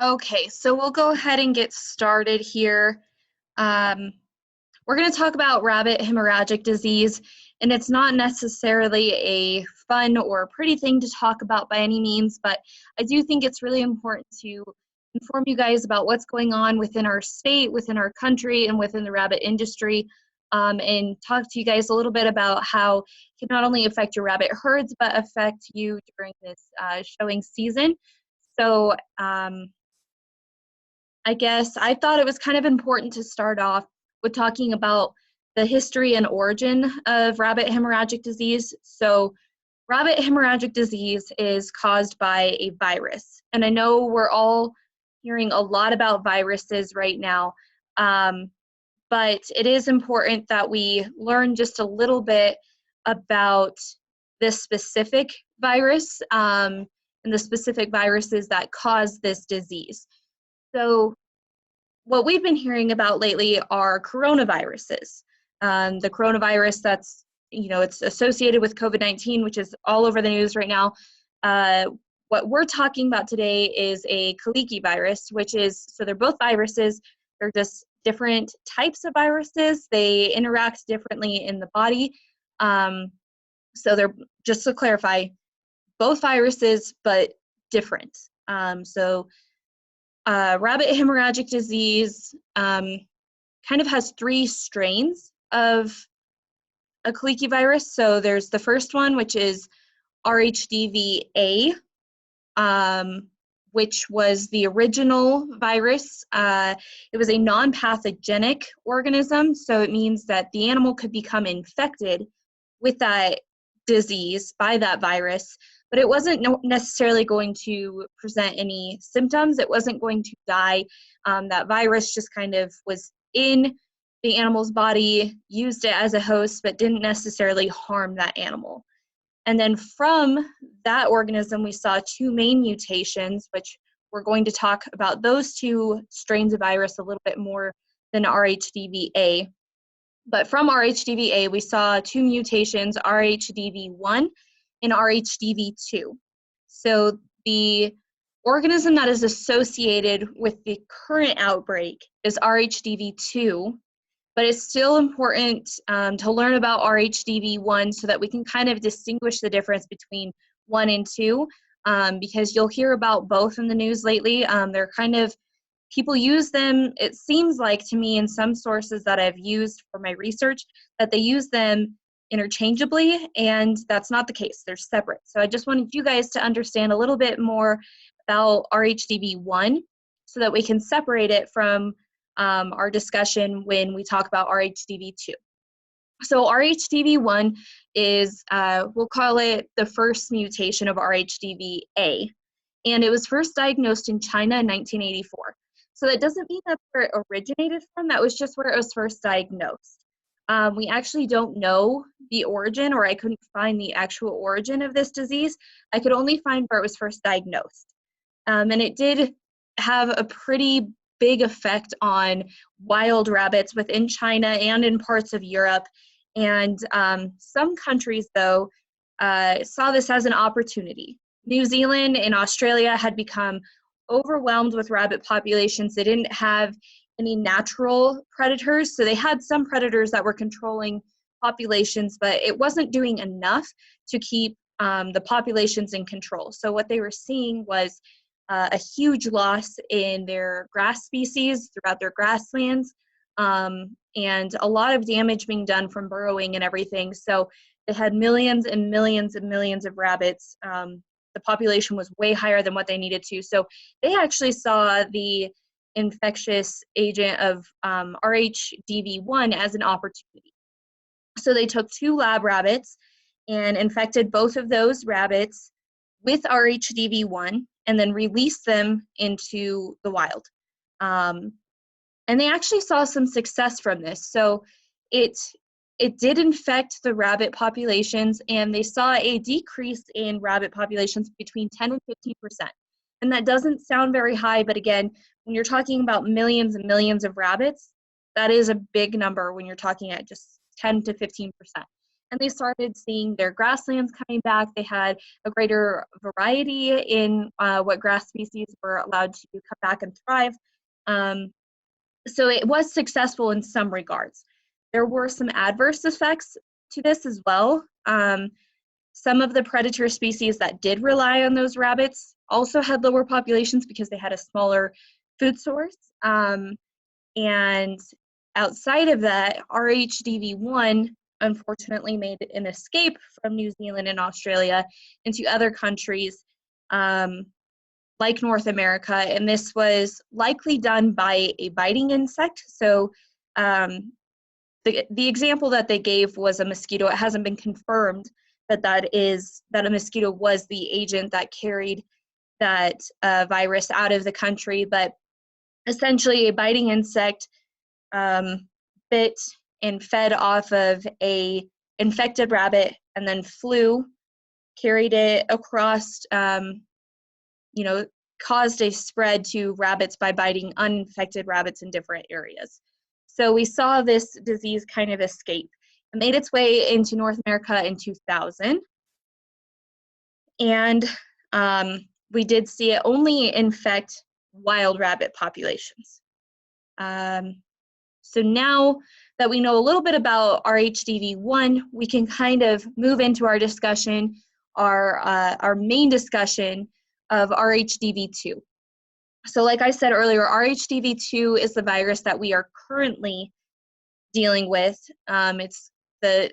Okay, so we'll go ahead and get started here. Um, we're going to talk about rabbit hemorrhagic disease, and it's not necessarily a fun or pretty thing to talk about by any means, but I do think it's really important to inform you guys about what's going on within our state, within our country, and within the rabbit industry, and talk to you guys a little bit about how it can not only affect your rabbit herds, but affect you during this showing season. So, I guess I thought it was kind of important to start off with talking about the history and origin of rabbit hemorrhagic disease. So, rabbit hemorrhagic disease is caused by a virus. And I know we're all hearing a lot about viruses right now, but it is important that we learn just a little bit about this specific virus and the specific viruses that cause this disease. So, what we've been hearing about lately are coronaviruses. The coronavirus that's, it's associated with COVID-19, which is all over the news right now. What we're talking about today is a Kaliki virus, so they're both viruses. They're just different types of viruses. They interact differently in the body. So they're, just to clarify, both viruses, but different. Rabbit hemorrhagic disease kind of has three strains of a Kaliki virus. So there's the first one, which is RHDV-A, which was the original virus. It was a non-pathogenic organism, so it means that the animal could become infected with that disease by that virus, but it wasn't necessarily going to present any symptoms. It wasn't going to die. That virus just kind of was in the animal's body, used it as a host, but didn't necessarily harm that animal. And then from that organism, we saw two main mutations, which we're going to talk about those two strains of virus a little bit more than RHDV-A. But from RHDV-A, we saw two mutations, RHDV1 and RHDV2. So the organism that is associated with the current outbreak is RHDV2, but it's still important to learn about RHDV1 so that we can kind of distinguish the difference between 1 and 2, because you'll hear about both in the news lately. They're kind of, people use them, it seems like to me in some sources that I've used for my research, that they use them interchangeably, and that's not the case. They're separate. So I just wanted you guys to understand a little bit more about RHDV1 so that we can separate it from our discussion when we talk about RHDV2. So RHDV1 is, we'll call it the first mutation of RHDV-A, and it was first diagnosed in China in 1984. So that doesn't mean that's where it originated from, that was just where it was first diagnosed. We actually don't know the origin, or I couldn't find the actual origin of this disease. I could only find where it was first diagnosed. And it did have a pretty big effect on wild rabbits within China and in parts of Europe. And some countries, though, saw this as an opportunity. New Zealand and Australia had become overwhelmed with rabbit populations. They didn't have any natural predators, so they had some predators that were controlling populations, but it wasn't doing enough to keep the populations in control. So what they were seeing was a huge loss in their grass species throughout their grasslands, and a lot of damage being done from burrowing and everything. So they had millions and millions and millions of rabbits. The population was way higher than what they needed to. So they actually saw the infectious agent of RHDV1 as an opportunity. So they took 2 lab rabbits and infected both of those rabbits with RHDV1 and then released them into the wild. And they actually saw some success from this. So it did infect the rabbit populations, and they saw a decrease in rabbit populations between 10 and 15%. And that doesn't sound very high, but again, when you're talking about millions and millions of rabbits, that is a big number when you're talking at just 10 to 15%. and they started seeing their grasslands coming back. They had a greater variety in what grass species were allowed to come back and thrive. So it was successful in some regards. There were some adverse effects to this as well. Some of the predator species that did rely on those rabbits also had lower populations because they had a smaller food source. And outside of that, RHDV1 unfortunately made an escape from New Zealand and Australia into other countries like North America, and this was likely done by a biting insect. So the example that they gave was a mosquito. It hasn't been confirmed that a mosquito was the agent that carried that virus out of the country, but essentially a biting insect bit and fed off of a infected rabbit and then flew, carried it across, caused a spread to rabbits by biting uninfected rabbits in different areas. So we saw this disease kind of escape. It made its way into North America in 2000. And we did see it only infect wild rabbit populations. So now that we know a little bit about RHDV1, we can kind of move into our discussion, our main discussion of RHDV2. So like I said earlier, RHDV2 is the virus that we are currently dealing with. It's the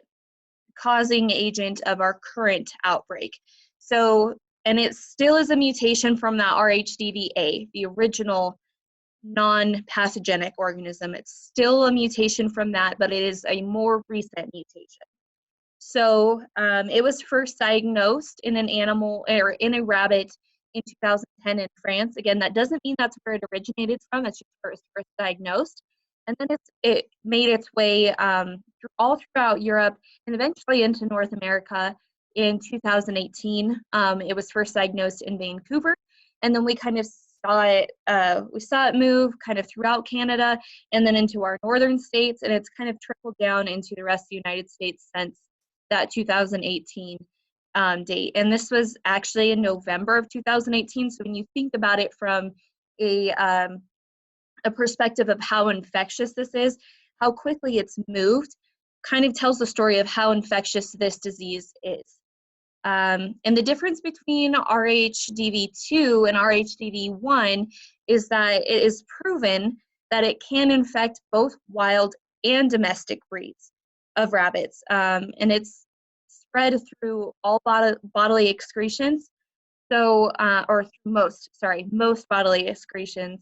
causing agent of our current outbreak. So, and it still is a mutation from that RHDVA, the original non-pathogenic organism. It's still a mutation from that, but it is a more recent mutation. So it was first diagnosed in an animal, or in a rabbit, in 2010 in France. Again, that doesn't mean that's where it originated from. That's just where it was first diagnosed. And then it made its way all throughout Europe and eventually into North America in 2018. It was first diagnosed in Vancouver, and then we kind of saw it move kind of throughout Canada and then into our northern states, and it's kind of trickled down into the rest of the United States since that 2018 date. And this was actually in November of 2018. So when you think about it from a perspective of how infectious this is, how quickly it's moved, kind of tells the story of how infectious this disease is. And the difference between RHDV2 and RHDV1 is that it is proven that it can infect both wild and domestic breeds of rabbits. And it's spread through all bodily excretions, so most bodily excretions.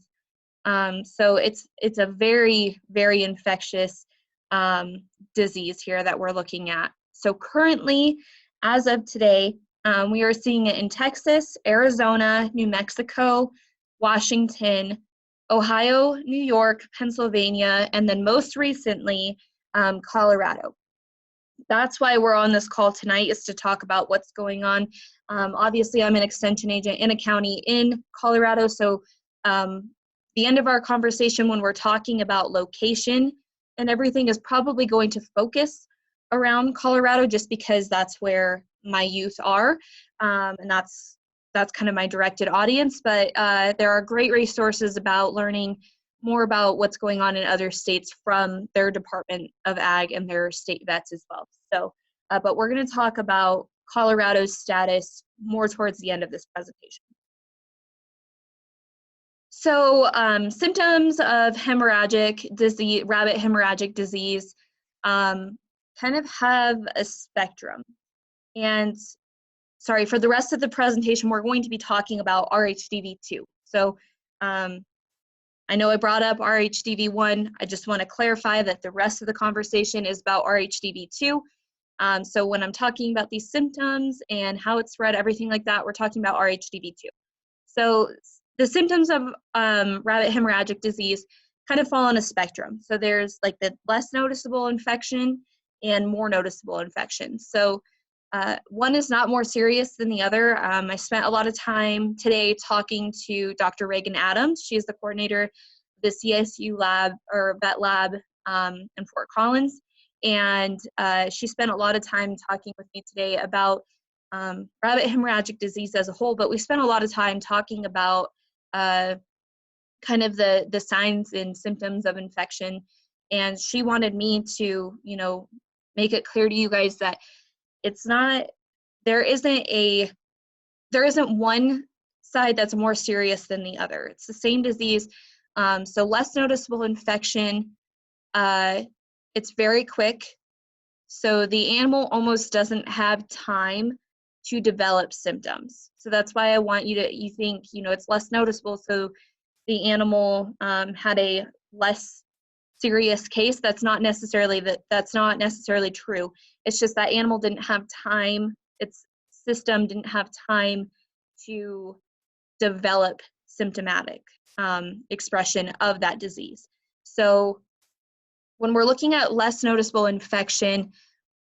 So it's a very, very infectious disease here that we're looking at. So currently, as of today, we are seeing it in Texas, Arizona, New Mexico, Washington, Ohio, New York, Pennsylvania, and then most recently, Colorado. That's why we're on this call tonight, is to talk about what's going on. Obviously, I'm an extension agent in a county in Colorado, so the end of our conversation when we're talking about location and everything is probably going to focus around Colorado, just because that's where my youth are, and that's kind of my directed audience. But there are great resources about learning more about what's going on in other states from their Department of Ag and their state vets as well. So, but we're going to talk about Colorado's status more towards the end of this presentation. So symptoms of hemorrhagic disease, rabbit hemorrhagic disease, kind of have a spectrum. And sorry, for the rest of the presentation, we're going to be talking about RHDV2. So I know I brought up RHDV1. I just want to clarify that the rest of the conversation is about RHDV2. So when I'm talking about these symptoms and how it's spread, everything like that, we're talking about RHDV2. So the symptoms of rabbit hemorrhagic disease kind of fall on a spectrum. So there's like the less noticeable infection and more noticeable infection. So one is not more serious than the other. I spent a lot of time today talking to Dr. Reagan Adams. She is the coordinator of the CSU lab, or vet lab, in Fort Collins. and she spent a lot of time talking with me today about rabbit hemorrhagic disease as a whole, but we spent a lot of time talking about kind of the signs and symptoms of infection, and she wanted me to, you know, make it clear to you guys that it's not, there isn't one side that's more serious than the other. It's the same disease, so less noticeable infection. It's very quick, so the animal almost doesn't have time to develop symptoms. So that's why I want you think, you know, it's less noticeable, so the animal had a less serious case. That's not necessarily true. It's just that animal didn't have time, its system didn't have time to develop symptomatic expression of that disease. So when we're looking at less noticeable infection,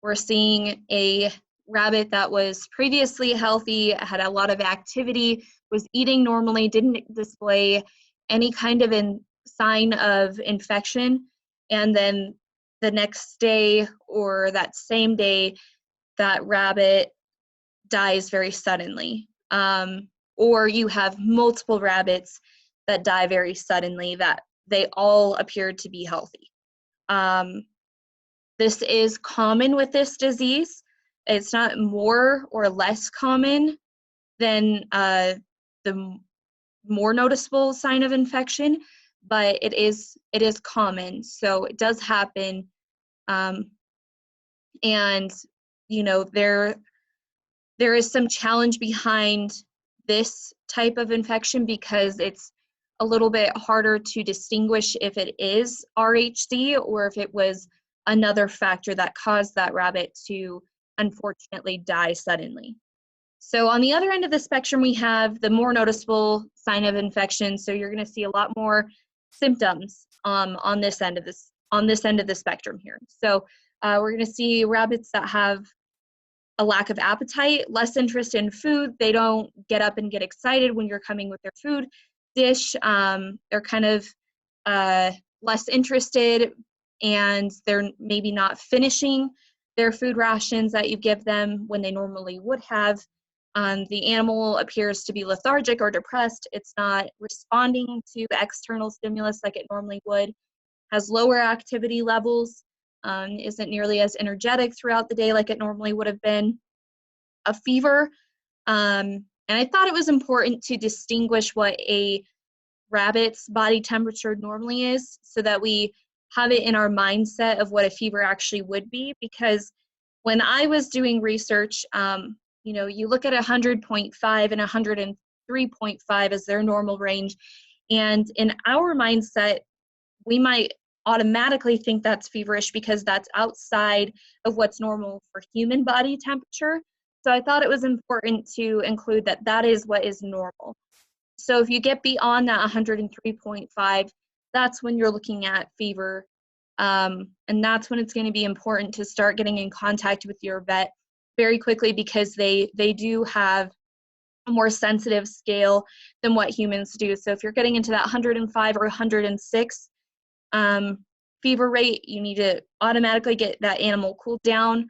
we're seeing a rabbit that was previously healthy, had a lot of activity, was eating normally, didn't display any kind of sign of infection, and then the next day or that same day, that rabbit dies very suddenly. Or you have multiple rabbits that die very suddenly that they all appeared to be healthy. This is common with this disease. It's not more or less common than the more noticeable sign of infection, but it is common. So it does happen, and you know, there is some challenge behind this type of infection because it's a little bit harder to distinguish if it is RHD or if it was another factor that caused that rabbit to unfortunately die suddenly. So on the other end of the spectrum, we have the more noticeable sign of infection. So you're going to see a lot more symptoms on this end of the spectrum here. So we're going to see rabbits that have a lack of appetite, less interest in food. They don't get up and get excited when you're coming with their food dish. They're kind of less interested, and they're maybe not finishing their food rations that you give them when they normally would have. The animal appears to be lethargic or depressed. It's not responding to external stimulus like it normally would, has lower activity levels, isn't nearly as energetic throughout the day like it normally would have been. A fever, and I thought it was important to distinguish what a rabbit's body temperature normally is so that we have it in our mindset of what a fever actually would be, because when I was doing research, you know, you look at 100.5 and 103.5 as their normal range, and in our mindset, we might automatically think that's feverish because that's outside of what's normal for human body temperature. So I thought it was important to include that that is what is normal. So if you get beyond that 103.5, that's when you're looking at fever. And that's when it's going to be important to start getting in contact with your vet very quickly, because they do have a more sensitive scale than what humans do. So if you're getting into that 105 or 106 fever rate, you need to automatically get that animal cooled down,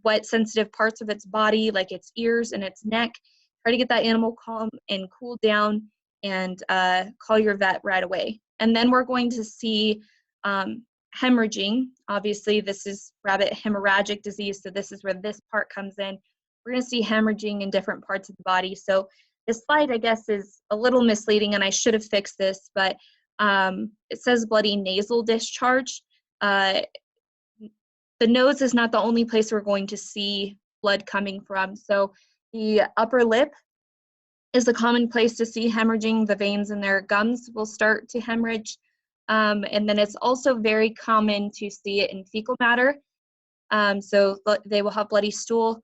wet sensitive parts of its body like its ears and its neck. Try to get that animal calm and cooled down, and call your vet right away. And then we're going to see hemorrhaging. Obviously, this is rabbit hemorrhagic disease, so this is where this part comes in. We're going to see hemorrhaging in different parts of the body. So this slide, I guess, is a little misleading, and I should have fixed this, but it says bloody nasal discharge. The nose is not the only place we're going to see blood coming from. So the upper lip is a common place to see hemorrhaging. The veins in their gums will start to hemorrhage. And then it's also very common to see it in fecal matter. So they will have bloody stool.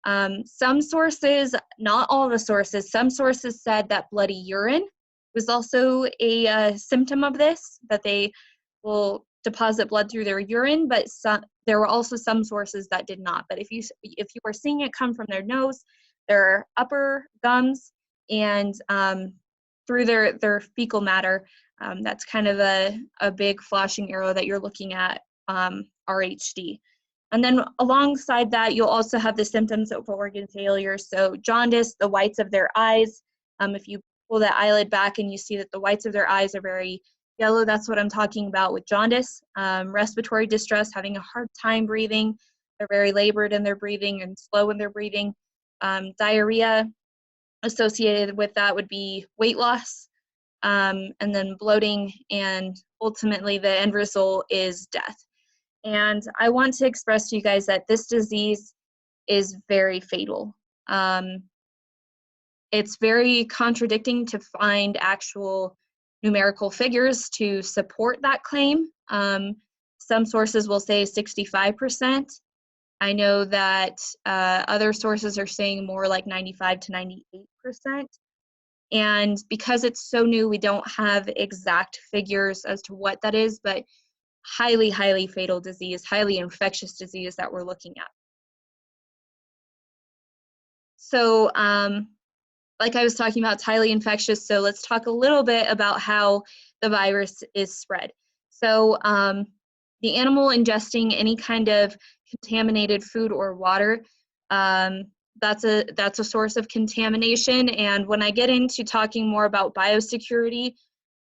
Some sources, not all the sources, some sources said that bloody urine was also a symptom of this, that they will deposit blood through their urine, but there were also some sources that did not. But if you are seeing it come from their nose, their upper gums, and through their fecal matter, that's kind of a big flashing arrow that you're looking at RHD. And then alongside that, you'll also have the symptoms of organ failure. So jaundice, the whites of their eyes. If you pull that eyelid back and you see that the whites of their eyes are very yellow, that's what I'm talking about with jaundice. Respiratory distress, having a hard time breathing. They're very labored in their breathing and slow in their breathing. Diarrhea associated with that would be weight loss, and then bloating, and ultimately the end result is death. And I want to express to you guys that this disease is very fatal. It's very contradicting to find actual numerical figures to support that claim. Some sources will say 65%. I know that other sources are saying more like 95 to 98%. And because it's so new, we don't have exact figures as to what that is, but highly, highly fatal disease, highly infectious disease that we're looking at. So like I was talking about, it's highly infectious. So let's talk a little bit about how the virus is spread. So the animal ingesting any kind of contaminated food or water, that's a source of contamination. And when I get into talking more about biosecurity,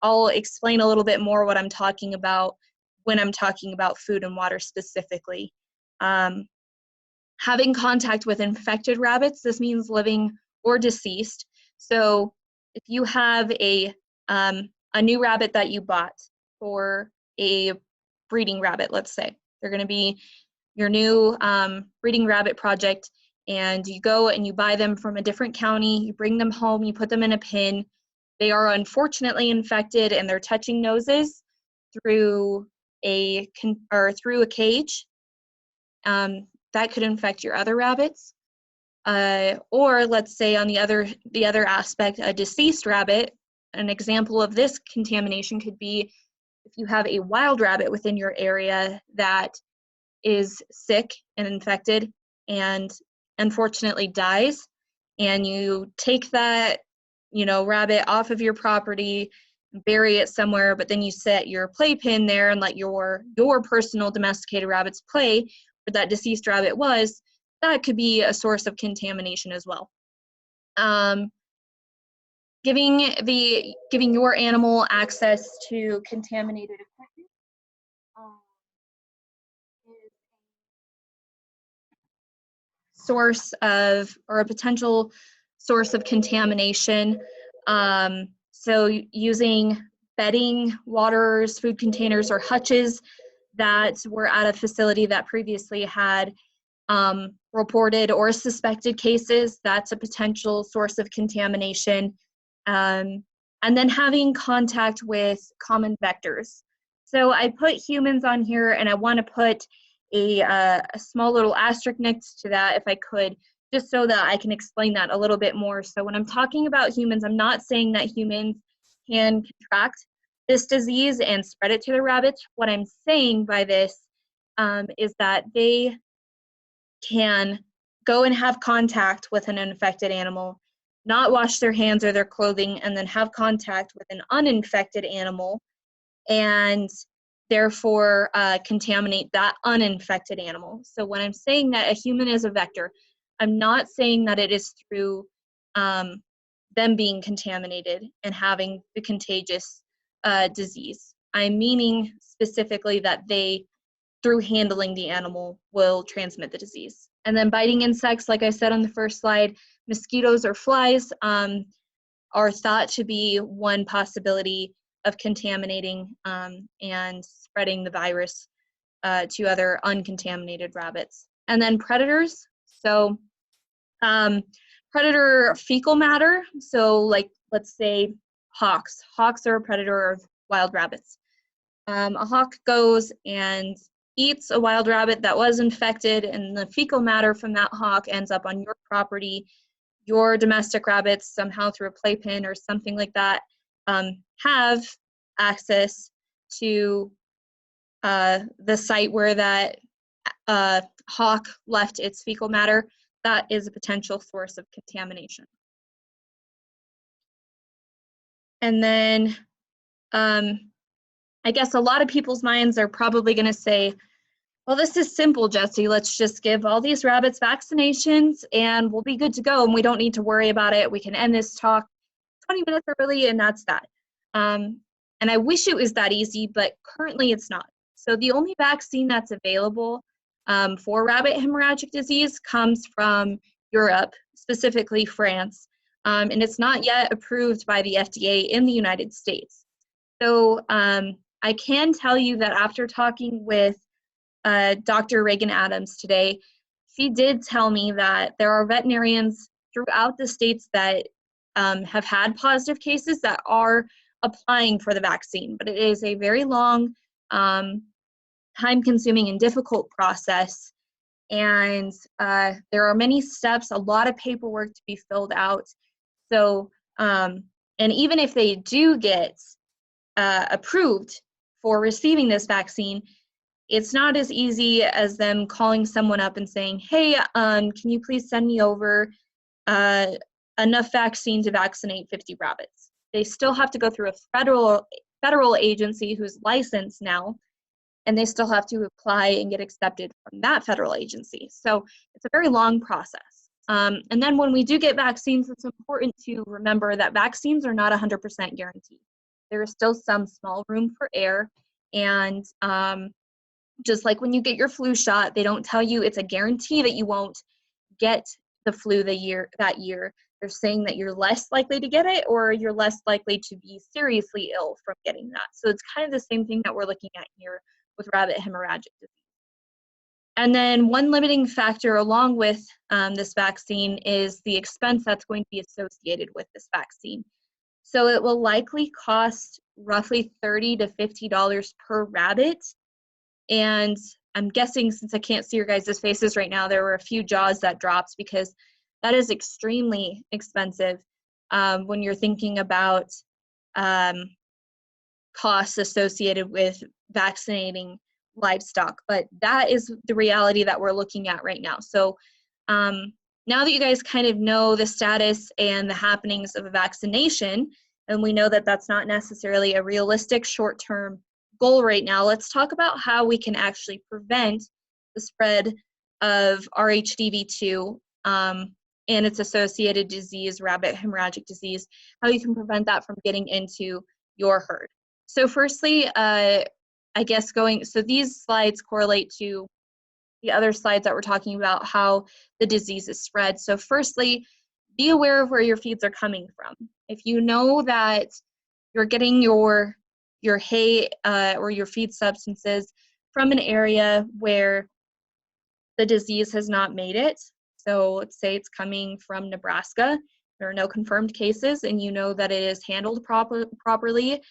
I'll explain a little bit more what I'm talking about when I'm talking about food and water specifically. Having contact with infected rabbits, this means living or deceased. So if you have a new rabbit that you bought for a breeding rabbit, let's say, they're going to be your new breeding rabbit project, and you go and you buy them from a different county, you bring them home, you put them in a pen. They are unfortunately infected and they're touching noses through a cage. That could infect your other rabbits. Or let's say on the other aspect, a deceased rabbit. An example of this contamination could be if you have a wild rabbit within your area that is sick and infected and unfortunately dies, and you take that rabbit off of your property, bury it somewhere, but then you set your playpen there and let your personal domesticated rabbits play where that deceased rabbit was, that could be a source of contamination as well. Giving your animal access to contaminated equipment is a source of, or a potential source of contamination. So using bedding, waters, food containers, or hutches that were at a facility that previously had reported or suspected cases, that's a potential source of contamination. And then having contact with common vectors. So I put humans on here, and I want to put a small little asterisk next to that if I could, just so that I can explain that a little bit more. So when I'm talking about humans, I'm not saying that humans can contract this disease and spread it to the rabbits. What I'm saying by this is that they can go and have contact with an infected animal, not wash their hands or their clothing, and then have contact with an uninfected animal, and therefore contaminate that uninfected animal. So when I'm saying that a human is a vector, I'm not saying that it is through them being contaminated and having the contagious disease. I'm meaning specifically that they, through handling the animal, will transmit the disease. And then biting insects, like I said on the first slide, mosquitoes or flies are thought to be one possibility of contaminating and spreading the virus to other uncontaminated rabbits. And then predators, so predator fecal matter, so like let's say hawks. Hawks are a predator of wild rabbits. A hawk goes and eats a wild rabbit that was infected, and the fecal matter from that hawk ends up on your property. Your domestic rabbits, somehow through a playpen or something like that, have access to the site where that hawk left its fecal matter. That is a potential source of contamination. And then I guess a lot of people's minds are probably going to say, Well, this is simple, Jessie. Let's just give all these rabbits vaccinations and we'll be good to go, and we don't need to worry about it. We can end this talk 20 minutes early, and that's that. And I wish it was that easy, but currently it's not. So the only vaccine that's available for rabbit hemorrhagic disease comes from Europe, specifically France, and it's not yet approved by the FDA in the United States. So I can tell you that after talking with Dr. Reagan Adams today, she did tell me that there are veterinarians throughout the states that have had positive cases that are applying for the vaccine, but it is a very long, time-consuming and difficult process, and there are many steps, a lot of paperwork to be filled out. So, and even if they do get approved for receiving this vaccine, it's not as easy as them calling someone up and saying, hey, can you please send me over enough vaccine to vaccinate 50 rabbits. They still have to go through a federal agency who's licensed now, and they still have to apply and get accepted from that federal agency. So it's a very long process. And then when we do get vaccines, it's important to remember that vaccines are not 100% guaranteed. There is still some small room for error, and just like when you get your flu shot, they don't tell you it's a guarantee that you won't get the flu that year. They're saying that you're less likely to get it, or you're less likely to be seriously ill from getting that. So it's kind of the same thing that we're looking at here with rabbit hemorrhagic disease. And then one limiting factor along with this vaccine is the expense that's going to be associated with this vaccine. So it will likely cost roughly $30 to $50 per rabbit. And I'm guessing, since I can't see your guys' faces right now, there were a few jaws that dropped, because that is extremely expensive when you're thinking about costs associated with vaccinating livestock. But that is the reality that we're looking at right now. So now that you guys kind of know the status and the happenings of a vaccination, and we know that that's not necessarily a realistic short-term goal right now, let's talk about how we can actually prevent the spread of RHDV2 and its associated disease, rabbit hemorrhagic disease, how you can prevent that from getting into your herd. So firstly, I guess so these slides correlate to the other slides that we're talking about how the disease is spread. So firstly, be aware of where your feeds are coming from. If you know that you're getting your hay or your feed substances from an area where the disease has not made it, so let's say it's coming from Nebraska, there are no confirmed cases, and you know that it is handled properly,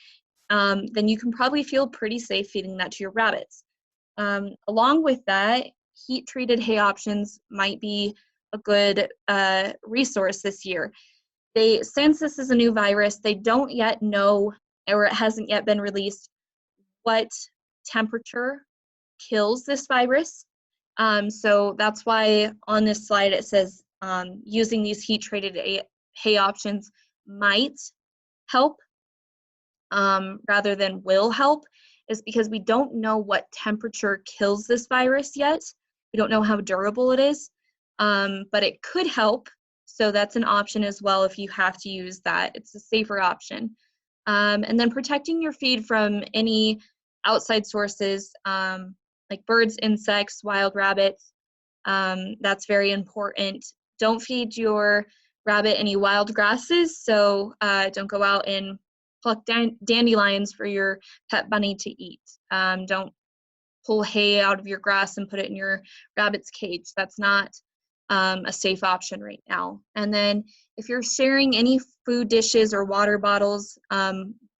then you can probably feel pretty safe feeding that to your rabbits. Along with that, heat-treated hay options might be a good resource this year. Since this is a new virus, they don't yet know, or it hasn't yet been released, what temperature kills this virus. So that's why on this slide it says using these heat-treated hay options might help rather than will help, is because we don't know what temperature kills this virus yet. We don't know how durable it is, but it could help. So that's an option as well if you have to use that. It's a safer option. And then protecting your feed from any outside sources like birds, insects, wild rabbits. That's very important. Don't feed your rabbit any wild grasses, so don't go out and pluck dandelions for your pet bunny to eat. Don't pull hay out of your grass and put it in your rabbit's cage. That's not a safe option right now. And then if you're sharing any food dishes or water bottles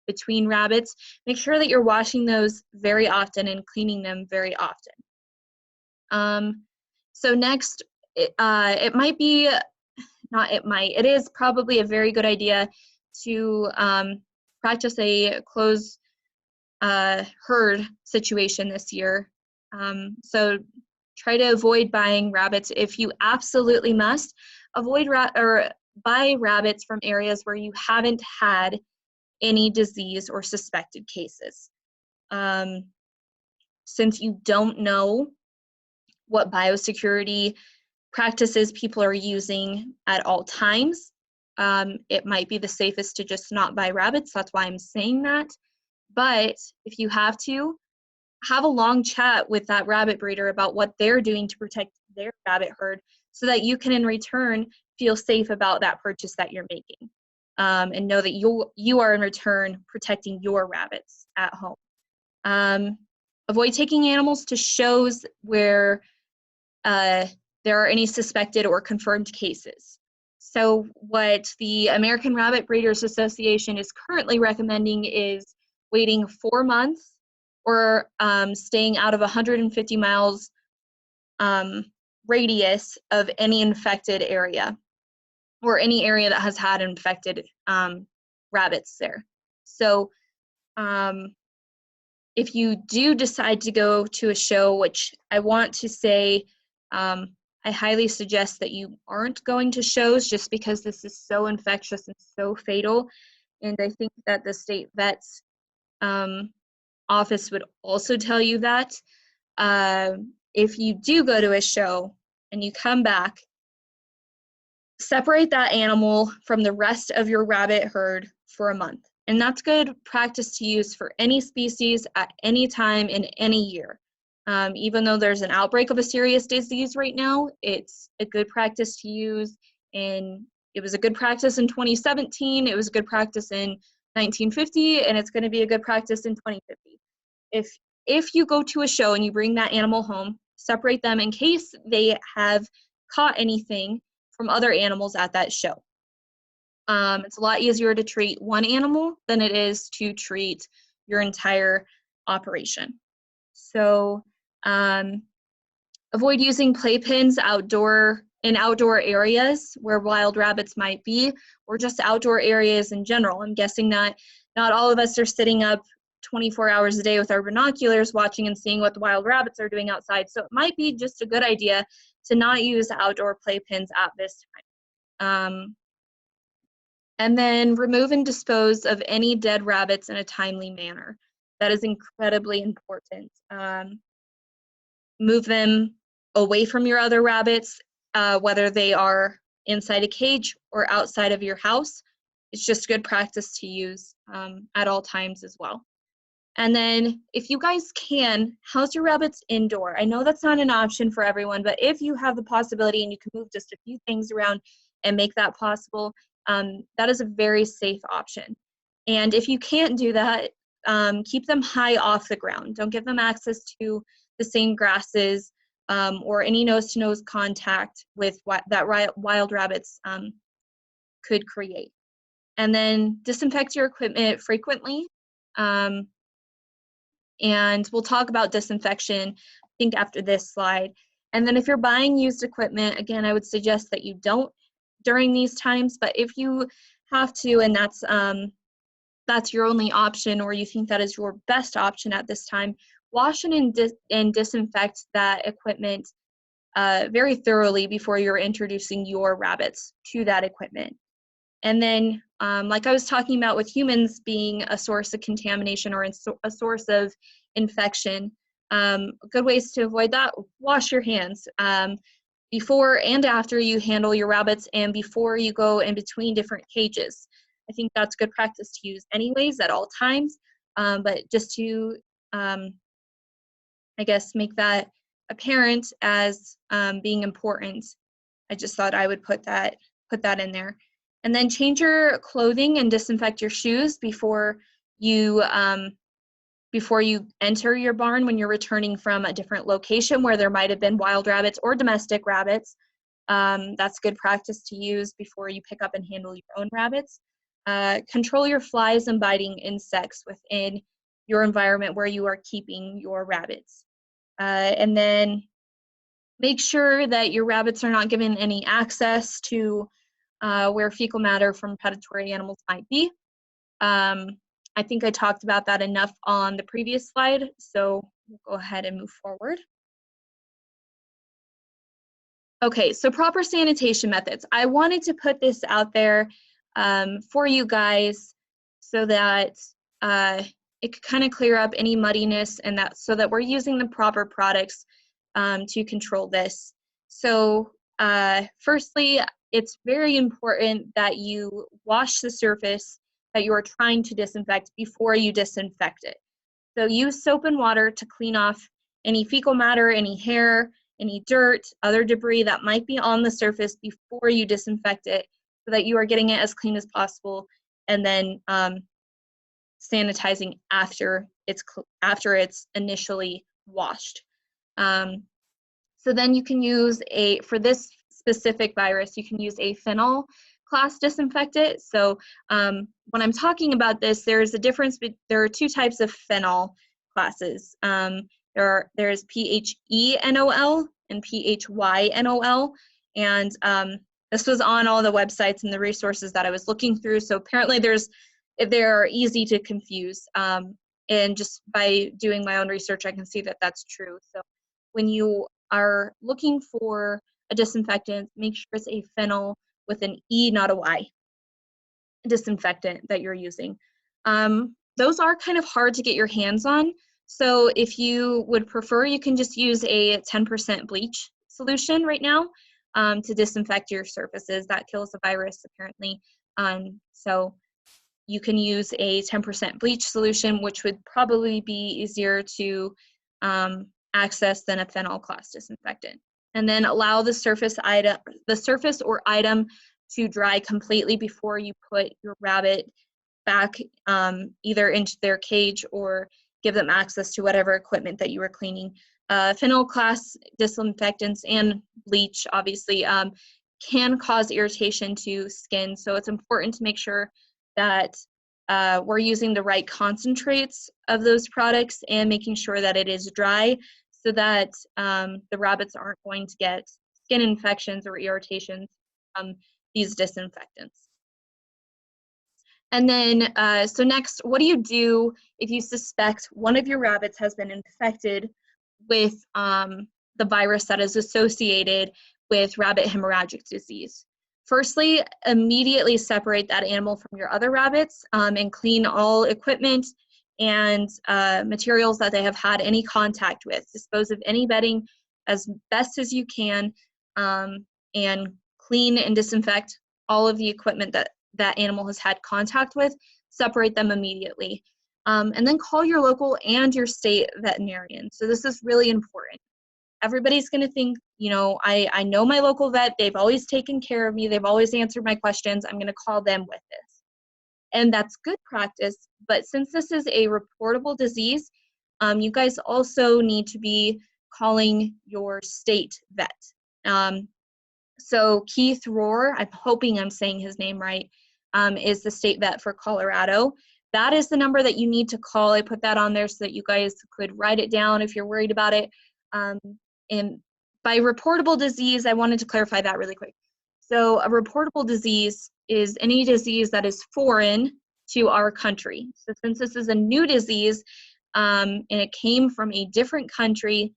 between rabbits, make sure that you're washing those very often and cleaning them very often. So next, it is probably a very good idea to practice a closed herd situation this year. So try to avoid buying rabbits. If you absolutely must, avoid buy rabbits from areas where you haven't had any disease or suspected cases. Since you don't know what biosecurity practices people are using at all times. It might be the safest to just not buy rabbits. That's why I'm saying that. But if you have to, have a long chat with that rabbit breeder about what they're doing to protect their rabbit herd so that you can in return feel safe about that purchase that you're making, and know that you are in return protecting your rabbits at home. Avoid taking animals to shows where there are any suspected or confirmed cases. So what the American Rabbit Breeders Association is currently recommending is waiting 4 months or staying out of 150 miles radius of any infected area or any area that has had infected rabbits there. So if you do decide to go to a show, which I want to say, I highly suggest that you aren't going to shows just because this is so infectious and so fatal. And I think that the state vet's office would also tell you that. If you do go to a show and you come back, separate that animal from the rest of your rabbit herd for a month. And that's good practice to use for any species at any time in any year. Even though there's an outbreak of a serious disease right now, it's a good practice to use. And it was a good practice in 2017, it was a good practice in 1950, and it's going to be a good practice in 2050. If you go to a show and you bring that animal home, separate them in case they have caught anything from other animals at that show. It's a lot easier to treat one animal than it is to treat your entire operation. So avoid using playpens in outdoor areas where wild rabbits might be, or just outdoor areas in general. I'm guessing that not all of us are sitting up 24 hours a day with our binoculars watching and seeing what the wild rabbits are doing outside. So it might be just a good idea to not use outdoor playpens at this time. And then remove and dispose of any dead rabbits in a timely manner. That is incredibly important. Move them away from your other rabbits, whether they are inside a cage or outside of your house. It's just good practice to use at all times as well. And then if you guys can, house your rabbits indoor. I know that's not an option for everyone, but if you have the possibility and you can move just a few things around and make that possible, that is a very safe option. And if you can't do that, keep them high off the ground. Don't give them access to the same grasses or any nose-to-nose contact with that wild rabbits could create. And then disinfect your equipment frequently. And we'll talk about disinfection, I think, after this slide. And then if you're buying used equipment, again, I would suggest that you don't during these times, but if you have to and that's your only option, or you think that is your best option at this time, wash and disinfect that equipment very thoroughly before you're introducing your rabbits to that equipment. And then, like I was talking about with humans being a source of contamination or a source of infection, good ways to avoid that: wash your hands before and after you handle your rabbits, and before you go in between different cages. I think that's good practice to use anyways at all times, but just to, I guess, make that apparent as being important, I just thought I would put that in there. And then change your clothing and disinfect your shoes before you enter your barn when you're returning from a different location where there might have been wild rabbits or domestic rabbits. That's good practice to use before you pick up and handle your own rabbits. Control your flies and biting insects within your environment where you are keeping your rabbits. And then make sure that your rabbits are not given any access to where fecal matter from predatory animals might be. I think I talked about that enough on the previous slide, so we'll go ahead and move forward. Okay, so proper sanitation methods. I wanted to put this out there for you guys so that it could kind of clear up any muddiness, and that so that we're using the proper products to control this. So firstly, it's very important that you wash the surface that you are trying to disinfect before you disinfect it. So use soap and water to clean off any fecal matter, any hair, any dirt, other debris that might be on the surface before you disinfect it, so that you are getting it as clean as possible, and then sanitizing after it's initially washed. So then you can use for this specific virus, you can use a phenol class disinfectant. So when I'm talking about this, there's a difference. There are two types of phenol classes. There's PHENOL and PHYNOL, and this was on all the websites and the resources that I was looking through. So apparently they're easy to confuse. And just by doing my own research, I can see that that's true. So when you are looking for a disinfectant, make sure it's a phenol with an E, not a Y, disinfectant that you're using. Those are kind of hard to get your hands on. So if you would prefer, you can just use a 10% bleach solution right now to disinfect your surfaces. That kills the virus, apparently. So you can use a 10% bleach solution, which would probably be easier to access than a phenol class disinfectant. And then allow the surface or item to dry completely before you put your rabbit back either into their cage or give them access to whatever equipment that you were cleaning. Phenol class disinfectants and bleach obviously can cause irritation to skin, so it's important to make sure that we're using the right concentrates of those products and making sure that it is dry, so that the rabbits aren't going to get skin infections or irritations from these disinfectants. And then, so next, what do you do if you suspect one of your rabbits has been infected with the virus that is associated with rabbit hemorrhagic disease? Firstly, immediately separate that animal from your other rabbits and clean all equipment and materials that they have had any contact with. Dispose of any bedding as best as you can, and clean and disinfect all of the equipment that that animal has had contact with. Separate them immediately. And then call your local and your state veterinarian. So this is really important. Everybody's going to think, you know, I know my local vet, they've always taken care of me, they've always answered my questions, I'm going to call them with this. And that's good practice, but since this is a reportable disease, you guys also need to be calling your state vet. So Keith Rohr, I'm hoping I'm saying his name right, is the state vet for Colorado. That is the number that you need to call. I put that on there so that you guys could write it down if you're worried about it. And by reportable disease, I wanted to clarify that really quick. So a reportable disease is any disease that is foreign to our country. So since this is a new disease and it came from a different country,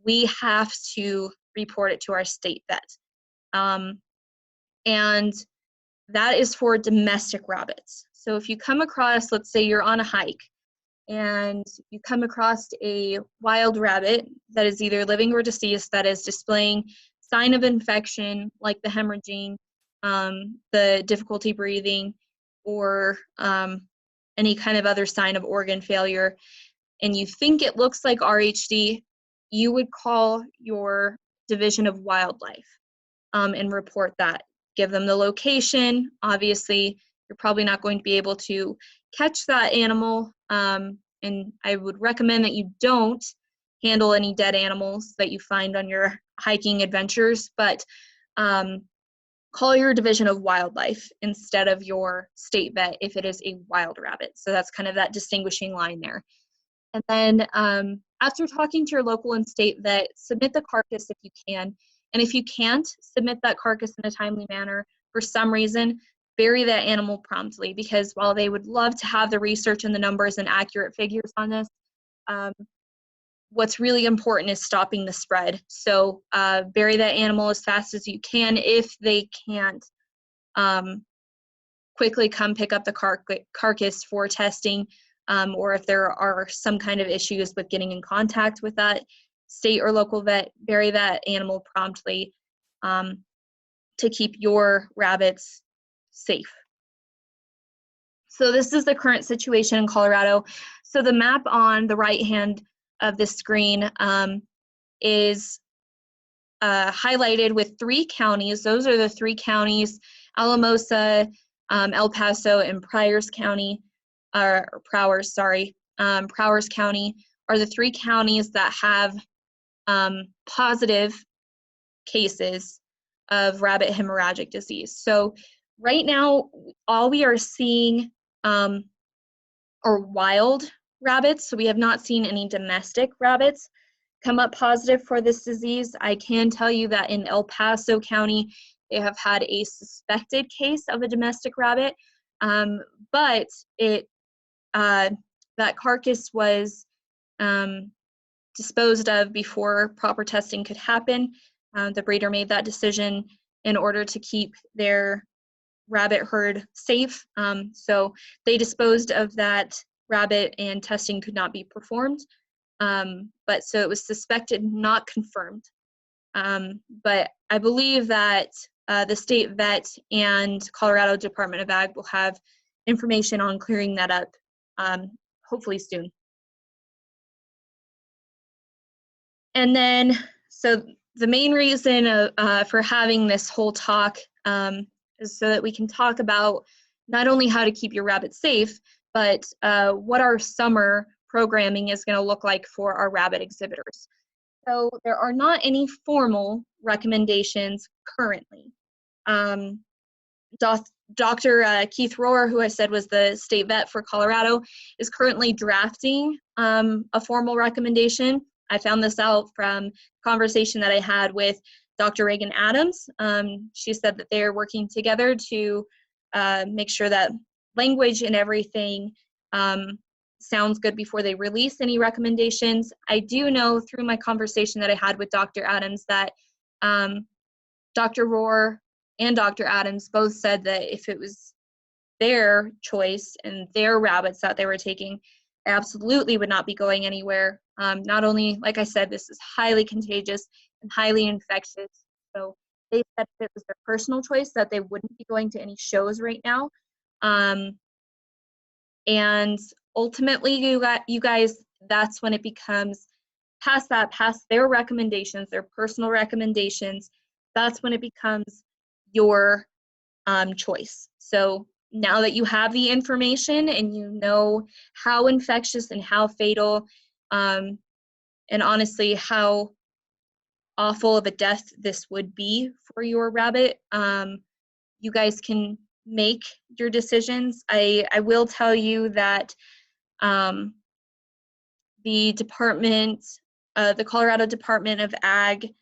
we have to report it to our state vet. And that is for domestic rabbits. So if you come across, let's say you're on a hike, and you come across a wild rabbit that is either living or deceased that is displaying sign of infection like the hemorrhaging, the difficulty breathing, or any kind of other sign of organ failure, and you think it looks like RHD, you would call your Division of Wildlife and report that. Give them the location. Obviously, you're probably not going to be able to catch that animal, and I would recommend that you don't handle any dead animals that you find on your hiking adventures, but call your Division of Wildlife instead of your state vet if it is a wild rabbit. So that's kind of that distinguishing line there. And then after talking to your local and state vet, submit the carcass if you can. And if you can't submit that carcass in a timely manner, for some reason, bury that animal promptly, because while they would love to have the research and the numbers and accurate figures on this, what's really important is stopping the spread. So bury that animal as fast as you can. If they can't quickly come pick up the carcass for testing, or if there are some kind of issues with getting in contact with that state or local vet bury that animal promptly to keep your rabbits safe. So this is the current situation in Colorado. So the map on the right hand of the screen is highlighted with 3 counties. Those are the 3 counties: Alamosa, El Paso, and Prowers County, Prowers County are the 3 counties that have positive cases of rabbit hemorrhagic disease. So right now, all we are seeing are wild rabbits. So we have not seen any domestic rabbits come up positive for this disease. I can tell you that in El Paso County, they have had a suspected case of a domestic rabbit, but that carcass was disposed of before proper testing could happen. The breeder made that decision in order to keep their rabbit herd safe. So they disposed of that rabbit and testing could not be performed. But so it was suspected, not confirmed. But I believe that the state vet and Colorado Department of Ag will have information on clearing that up hopefully soon. And then, so the main reason for having this whole talk is so that we can talk about not only how to keep your rabbits safe, but what our summer programming is going to look like for our rabbit exhibitors. So there are not any formal recommendations currently. Dr. Keith Rohr, who I said was the state vet for Colorado, is currently drafting a formal recommendation. I found this out from conversation that I had with Dr. Reagan Adams. She said that they're working together to make sure that language and everything sounds good before they release any recommendations. I do know through my conversation that I had with Dr. Adams that Dr. Rohr and Dr. Adams both said that if it was their choice and their rabbits that they were taking, absolutely would not be going anywhere. Not only, like I said, this is highly contagious and highly infectious. So they said if it was their personal choice that they wouldn't be going to any shows right now. And ultimately, you guys, that's when it becomes past their recommendations, their personal recommendations, that's when it becomes your choice. So now that you have the information and you know how infectious and how fatal and honestly how awful of a death this would be for your rabbit, you guys can make your decisions. I will tell you that the Colorado Department of Ag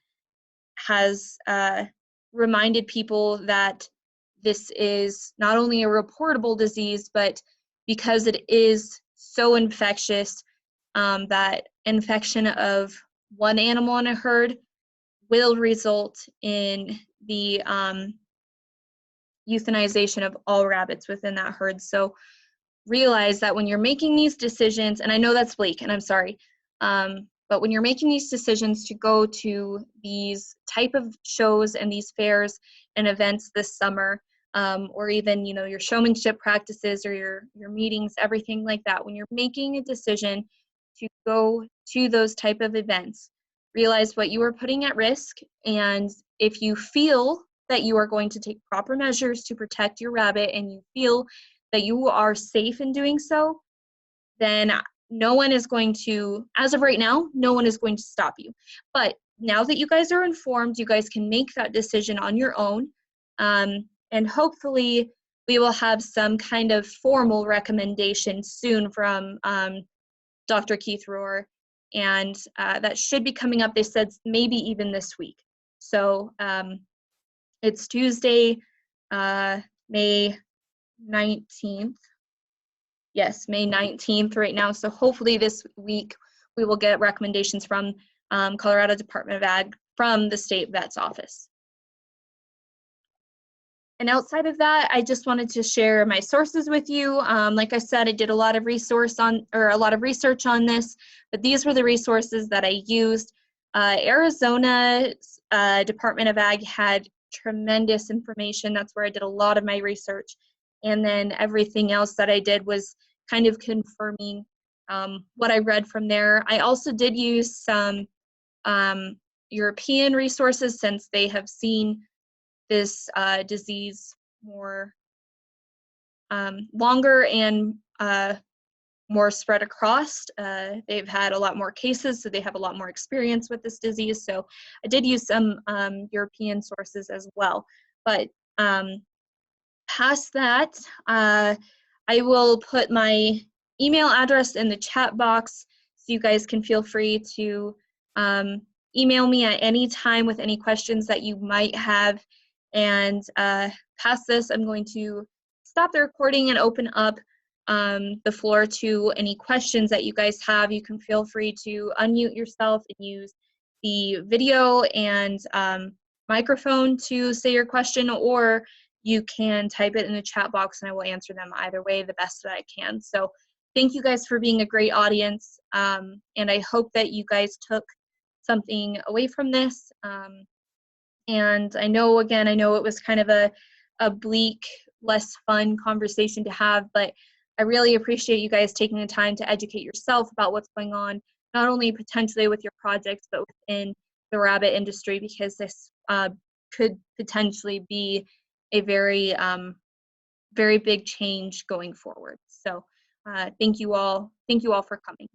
has reminded people that this is not only a reportable disease, but because it is so infectious, that infection of one animal in a herd will result in the euthanization of all rabbits within that herd. So realize that when you're making these decisions, and I know that's bleak, and I'm sorry, but when you're making these decisions to go to these type of shows and these fairs and events this summer, or even your showmanship practices or your meetings, everything like that, when you're making a decision to go to those type of events, realize what you are putting at risk, and if you feel that you are going to take proper measures to protect your rabbit and you feel that you are safe in doing so, then no one is going to, as of right now, no one is going to stop you. But now that you guys are informed, you guys can make that decision on your own. And hopefully we will have some kind of formal recommendation soon from Dr. Keith Rohr. And that should be coming up, they said, maybe even this week. So it's Tuesday, May 19th. Yes, May 19th right now. So hopefully this week we will get recommendations from Colorado Department of Ag from the state vet's office. And outside of that, I just wanted to share my sources with you. Like I said, I did a lot of research on this, but these were the resources that I used. Arizona's Department of Ag had tremendous information. That's where I did a lot of my research. And then everything else that I did was kind of confirming what I read from there. I also did use some European resources, since they have seen this disease more longer and more spread across. They've had a lot more cases, so they have a lot more experience with this disease. So I did use some European sources as well. But past that, I will put my email address in the chat box, so you guys can feel free to email me at any time with any questions that you might have. And past this, I'm going to stop the recording and open up the floor to any questions that you guys have. You can feel free to unmute yourself and use the video and microphone to say your question, or you can type it in the chat box and I will answer them either way the best that I can. So thank you guys for being a great audience, and I hope that you guys took something away from this. And I know, again, I know it was kind of a bleak, less fun conversation to have, but I really appreciate you guys taking the time to educate yourself about what's going on, not only potentially with your projects, but within the rabbit industry, because this could potentially be a very, very big change going forward. So thank you all for coming.